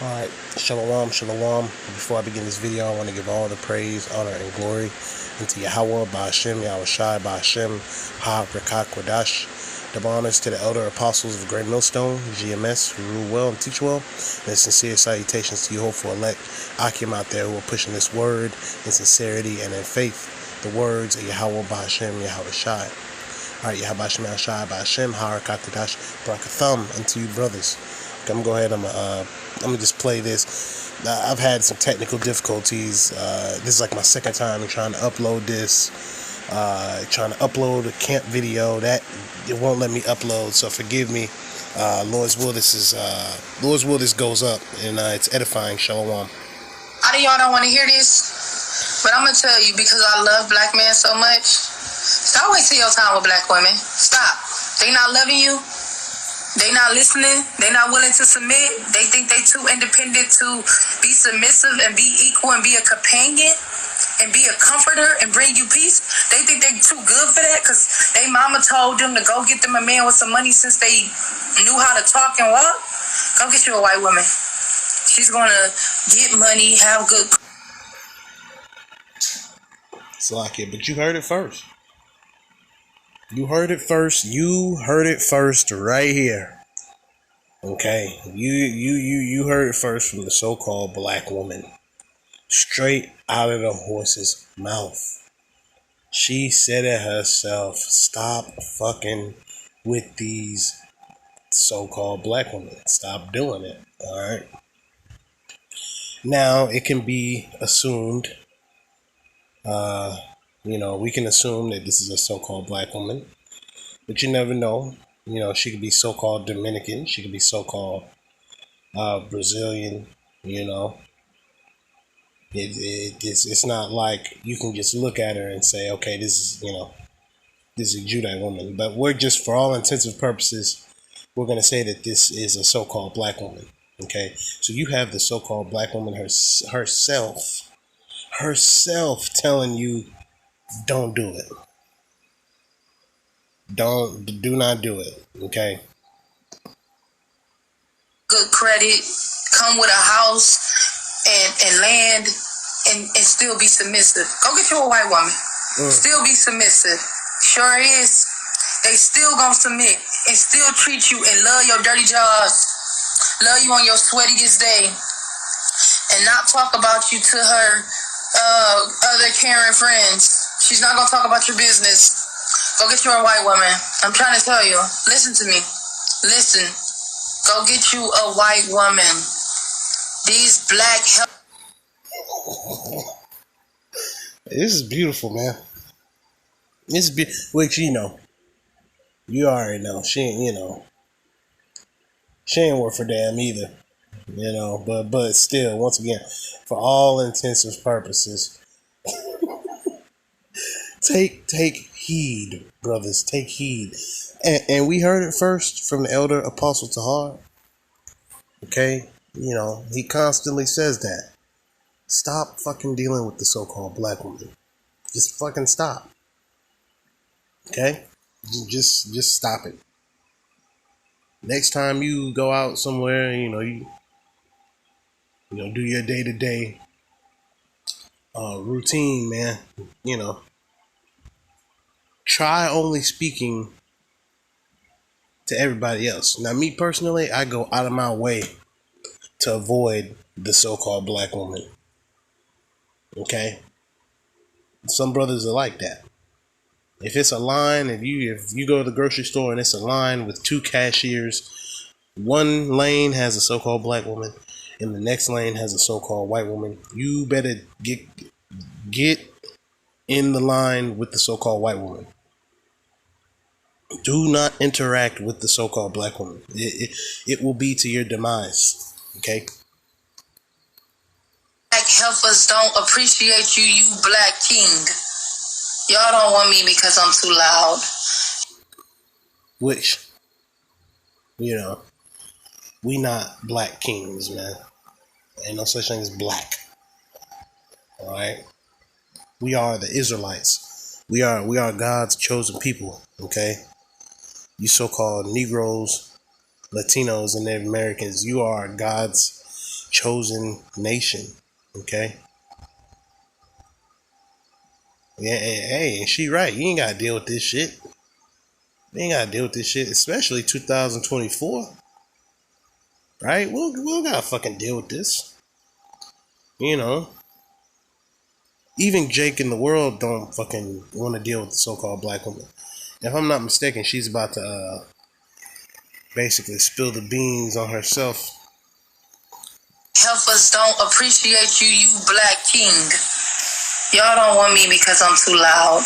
Alright, shalom, shalom. Before I begin this video, I want to give all the praise, honor, and glory unto Yahweh, Ba'ashem, Yahushai, Ba'ashem, Ha-Rekah, Kodash. Double honors to the elder apostles of Great Millstone, GMS, who rule well and teach well. And sincere salutations to you hopeful elect Akim out there who are pushing this word in sincerity and in faith. The words of Yahweh, Ba'ashem, Yahushai. Alright, Yahweh, Ba'ashem, Yahushai, Ba'ashem, Ha-Rekah, Kodash, Barakatham unto you brothers. Okay, I'm going to go ahead, I'm gonna just play this. I've had some technical difficulties. This is like my second time trying to upload this. Trying to upload a camp video that it won't let me upload. So forgive me. Lord's will this goes up and it's edifying. Shalom. A lot of y'all don't want to hear this, but I'm gonna tell you because I love black men so much. Stop wasting your time with black women. Stop. They not loving you. They not listening. They not willing to submit. They think they too independent to be submissive and be equal and be a companion and be a comforter and bring you peace. They think they too good for that because they mama told them to go get them a man with some money since they knew how to talk and walk. Go get you a white woman. She's going to get money, have good... Slakia, but you heard it first. You heard it first. You heard it first right here. Okay, you heard it first from the so-called black woman, straight out of the horse's mouth. She said it herself. Stop fucking with these so-called black women. Stop doing it. All right. Now it can be assumed. We can assume that this is a so-called black woman, but you never know. She could be so-called Dominican. She could be so-called Brazilian. It's not like you can just look at her and say, okay, this is a Judite woman. But we're just, for all intents and purposes, we're going to say that this is a so-called black woman. Okay, so you have the so-called black woman herself telling you, don't do it. Do not do it. Okay. Good credit, come with a house and land and still be submissive. Go get you a white woman. Still be submissive. Sure is. They still gonna submit and still treat you and love your dirty jaws. Love you on your sweatiest day. And not talk about you to her other Karen friends. She's not gonna talk about your business. Go get you a white woman. I'm trying to tell you. Listen to me. Listen. Go get you a white woman. These black... This is beautiful, man. Which, you already know. She ain't worth a damn either. But still, once again, for all intents and purposes, take heed, brothers. Take heed. And we heard it first from the elder Apostle Tahar. Okay? He constantly says that. Stop fucking dealing with the so-called black woman. Just fucking stop. Okay? Just stop it. Next time you go out somewhere, you do your day-to-day routine, man. Try only speaking to everybody else. Now, me personally, I go out of my way to avoid the so-called black woman. Okay? Some brothers are like that. If it's a line, if you go to the grocery store and it's a line with two cashiers, one lane has a so-called black woman and the next lane has a so-called white woman, you better get in the line with the so-called white woman. Do not interact with the so-called black woman. It will be to your demise. Okay? Black heifers don't appreciate you, you black king. Y'all don't want me because I'm too loud. Which, we not black kings, man. Ain't no such thing as black. Alright? We are the Israelites. We are God's chosen people. Okay? You so-called Negroes, Latinos, and Native Americans, you are God's chosen nation. Okay. Yeah, hey, and she right. You ain't gotta deal with this shit. You ain't gotta deal with this shit, especially 2024. Right? We'll gotta fucking deal with this. You know. Even Jake in the world don't fucking want to deal with the so-called black woman. If I'm not mistaken, she's about to basically spill the beans on herself. Heifers don't appreciate you, you black king. Y'all don't want me because I'm too loud.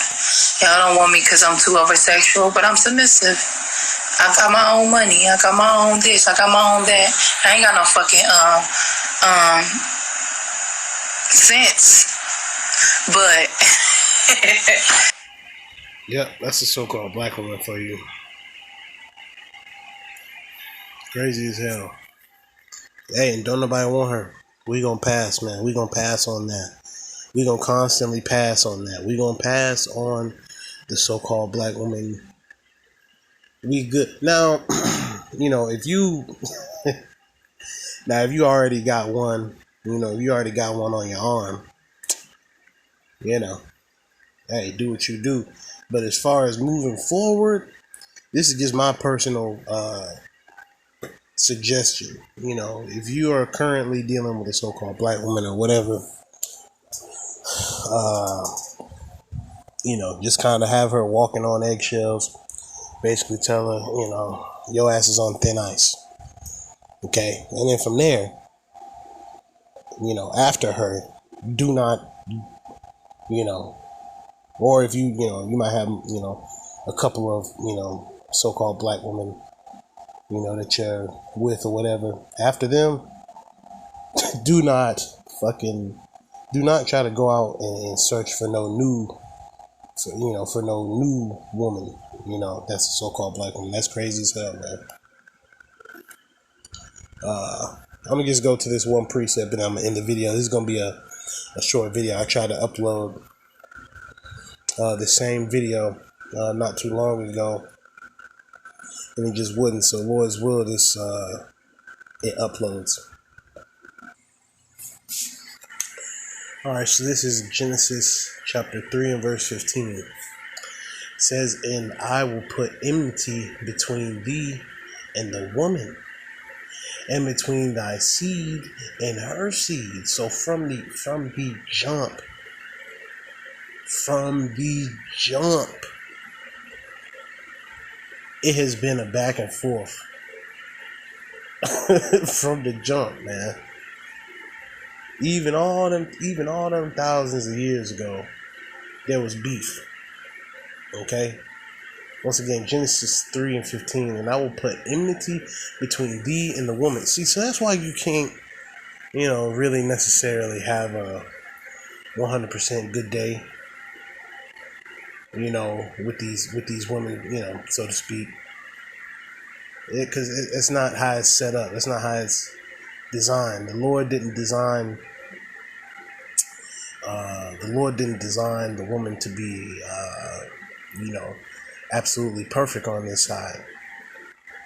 Y'all don't want me because I'm too oversexual, but I'm submissive. I got my own money. I got my own this. I got my own that. I ain't got no fucking sense. But Yep, that's the so-called black woman for you. Crazy as hell. Hey, and don't nobody want her. We gonna pass, man. We gonna pass on that. We gonna constantly pass on that. We gonna pass on the so-called black woman. We good now. You know, if you already got one, you already got one on your arm. You know, hey, do what you do. But as far as moving forward, this is just my personal suggestion. You know, if you are currently dealing with a so-called black woman or whatever, just kind of have her walking on eggshells. Basically tell her, your ass is on thin ice. Okay? And then from there, after her, do not, or if you might have, a couple of, so-called black women, that you're with or whatever. After them, do not try to go out and search for no new woman, that's a so-called black woman. That's crazy as hell, man. I'm gonna just go to this one precept and I'm gonna end the video. This is gonna be a short video. I tried to upload the same video not too long ago, and it just wouldn't. So Lord's will, it uploads. Alright, so this is Genesis chapter 3 and verse 15. It says, "And I will put enmity between thee and the woman, and between thy seed and her seed." So from the jump, it has been a back and forth. From the jump, man. Even all them thousands of years ago, there was beef. Okay? Once again, Genesis 3 and 15, "And I will put enmity between thee and the woman." See, so that's why you can't, really necessarily have a 100% good day, with these women, so to speak. Because it's not how it's set up. It's not how it's designed. The Lord didn't design the woman to be, absolutely perfect on this side.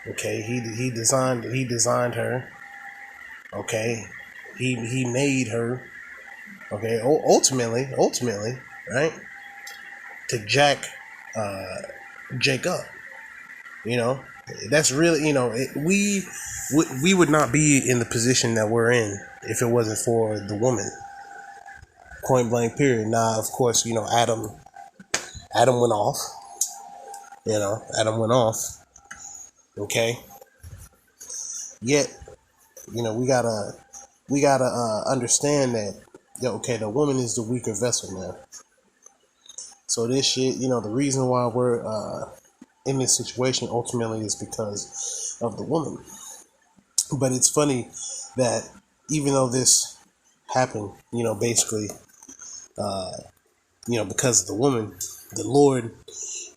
Okay, he designed her. Okay, he made her. Okay, ultimately, right, to jack Jake up. That's really, we would not be in the position that we're in if it wasn't for the woman. Point blank, period. Now, of course, Adam went off. Adam went off. Okay. Yet, we gotta understand that, the woman is the weaker vessel, man. So this shit, the reason why we're in this situation ultimately is because of the woman. But it's funny that even though this happened, basically, because of the woman, the Lord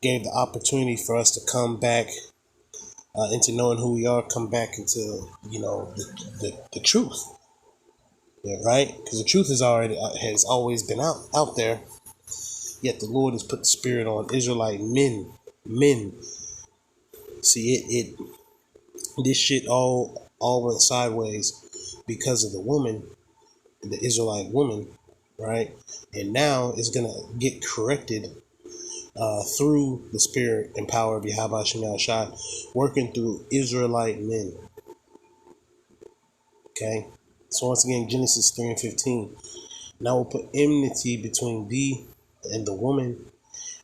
gave the opportunity for us to come back into knowing who we are, come back into, the truth. Yeah, right? Because the truth has always been out there. Yet the Lord has put the spirit on Israelite men. See, this shit all went sideways because of the woman, the Israelite woman, right? And now it's going to get corrected through the spirit and power of Yahweh Shem Shai, working through Israelite men. Okay? So once again, Genesis 3:15. And I will put enmity between thee and the woman,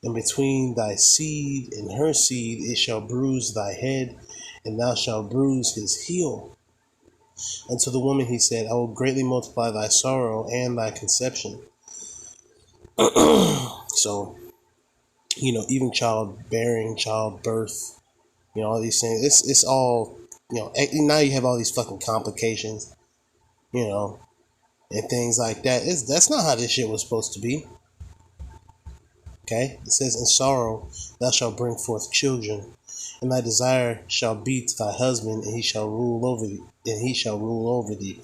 and between thy seed and her seed. It shall bruise thy head, and thou shalt bruise his heel. And to the woman he said, I will greatly multiply thy sorrow and thy conception. So, even childbearing, childbirth, all these things, it's all, now you have all these fucking complications, and things like that. That's not how this shit was supposed to be. Okay? It says, in sorrow thou shalt bring forth children, and thy desire shall be to thy husband, and he shall rule over thee.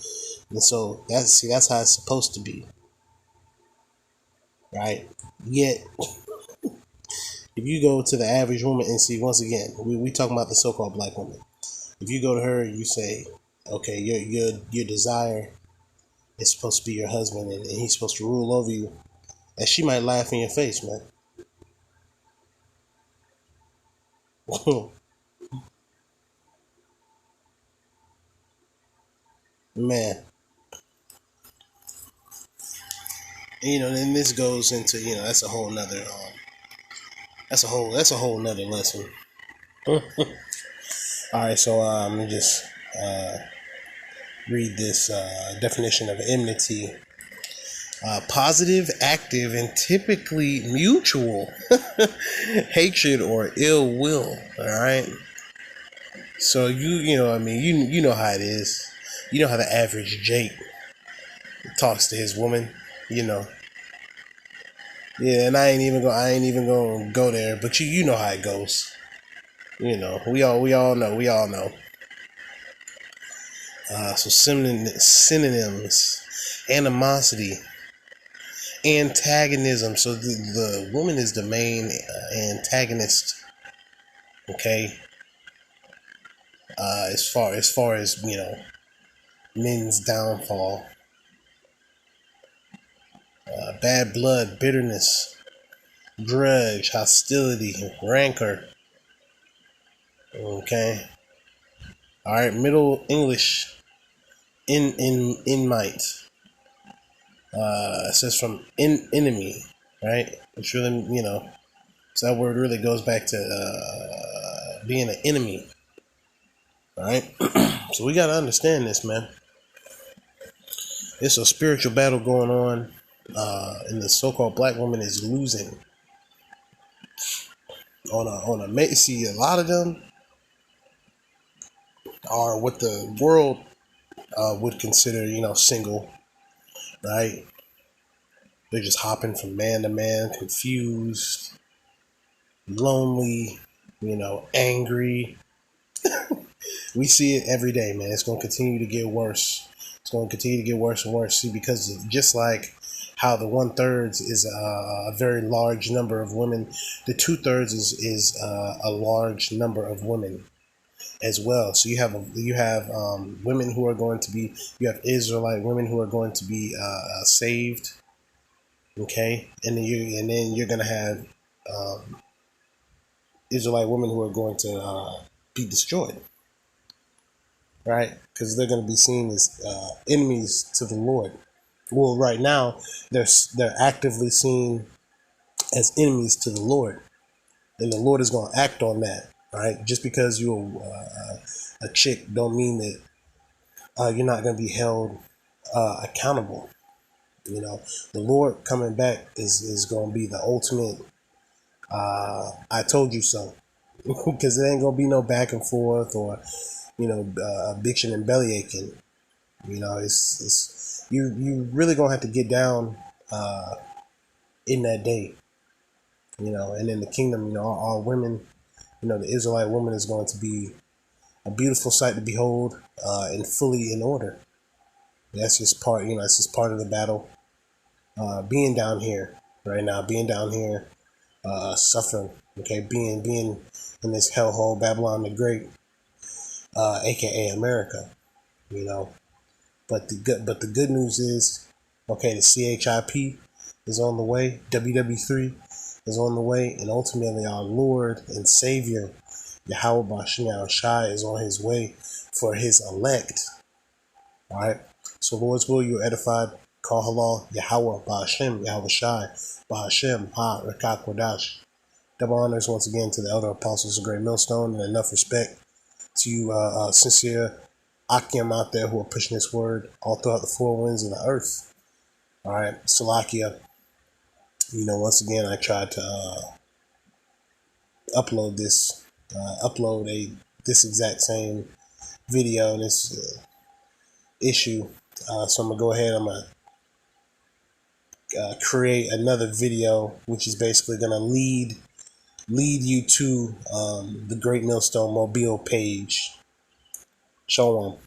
And so that's how it's supposed to be. Right? Yet if you go to the average woman and see, once again, we talking about the so-called black woman. If you go to her, you say, okay, your desire is supposed to be your husband, and he's supposed to rule over you, and she might laugh in your face, man. Man. And this goes into, that's a whole nother lesson. All right, so let me just read this definition of enmity. Positive, active, and typically mutual hatred or ill will. All right. So you know how it is. You know how the average Jake talks to his woman. Yeah, and I ain't even gonna go there, but you know how it goes. We all know. So synonyms: animosity, antagonism. So the woman is the main antagonist. Okay. As far as men's downfall, bad blood, bitterness, grudge, hostility, rancor. Okay. All right. Middle English, inmate. It says from enemy, right? Which really, so that word really goes back to being an enemy. All right. So we got to understand this, man. It's a spiritual battle going on, and the so-called black woman is losing. See, a lot of them are what the world would consider, single, right? They're just hopping from man to man, confused, lonely, angry. We see it every day, man. It's going to continue to get worse. It's going to continue to get worse and worse. See, because just like how the 1/3 is a very large number of women, the 2/3 is a large number of women as well. So you have women who are going to be, you have Israelite women who are going to be saved, okay, and then you're gonna have Israelite women who are going to be destroyed, right? Because they're going to be seen as enemies to the Lord. Well, right now they're actively seen as enemies to the Lord, and the Lord is going to act on that. Right? Just because you're a chick, don't mean that you're not going to be held accountable. The Lord coming back is going to be the ultimate. I told you so, because it ain't going to be no back and forth or bitching and belly aching. It's you really gonna have to get down in that day. And in the kingdom, all women. The Israelite woman is going to be a beautiful sight to behold, and fully in order. That's just part, that's just part of the battle. Being down here right now, suffering, okay, being in this hellhole, Babylon the Great, aka America, But the good news is, okay, the CHIP is on the way. WW3 is on the way, and ultimately our Lord and Savior Yahweh Bashim Yahushai is on his way for his elect. All right. So Lord's will, you're edified. Call halal Yahweh Bashim Yahushai Bashim Ha Rekak Wadash. Double honors once again to the elder apostles of Great Millstone, and enough respect to you sincere Akim out there who are pushing this word all throughout the four winds of the earth. All right, Salakia. Once again, I tried to upload this exact same video, this issue. So I'm gonna go ahead. I'm gonna create another video, which is basically gonna lead you to the Great Millstone Mobile page. Shalom.